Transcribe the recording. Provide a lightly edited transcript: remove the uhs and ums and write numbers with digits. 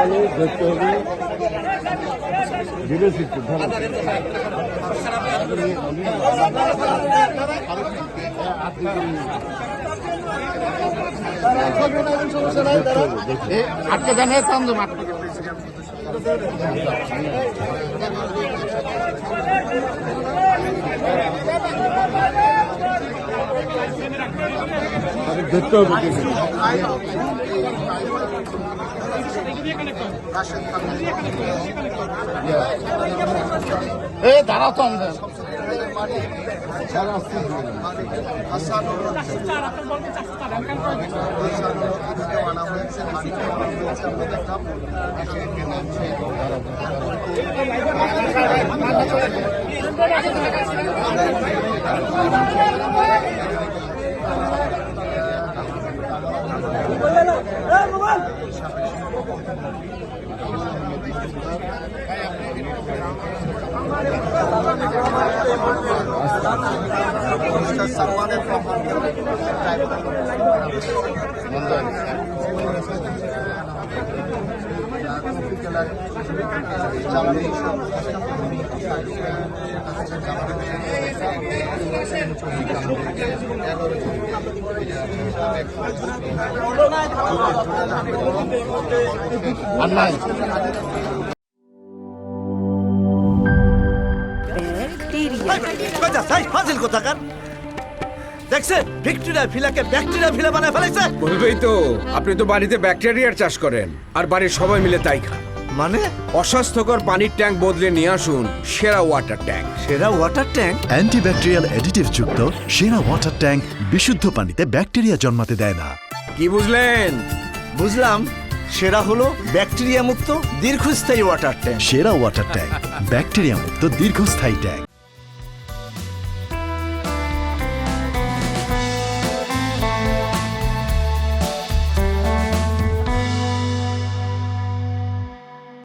মানে দেখতে হবে বিদেশি আটকে দেন চান্দু আটকে দেখতে হবে দাঁড়াও তো দেখছেন ভিক্টোরিয়া ভিলাকে ব্যাকটেরিয়া ভিলা বানায় ফেলেছে। বলবেই তো, আপনি তো বাড়িতে ব্যাকটেরিয়ার চাষ করেন আর বাড়ির সবাই মিলে তাই খান। মানে অস্বাস্থ্যকর পানির ট্যাঙ্ক বদলে নিয়ে আসুন সেরা ওয়াটার ট্যাঙ্ক। সেরা ওয়াটার ট্যাঙ্ক অ্যান্টিব্যাকটেরিয়াল অ্যাডিটিভ যুক্ত সেরা ওয়াটার ট্যাঙ্ক বিশুদ্ধ পানিতে ব্যাকটেরিয়া জন্মাতে দেয় না। কি বুঝলেন? বুঝলাম, সেরা হলো ব্যাকটেরিয়া মুক্ত দীর্ঘস্থায়ী ওয়াটার ট্যাঙ্ক। সেরা ওয়াটার ট্যাঙ্ক ব্যাকটেরিয়া মুক্ত দীর্ঘস্থায়ী ট্যাঙ্ক।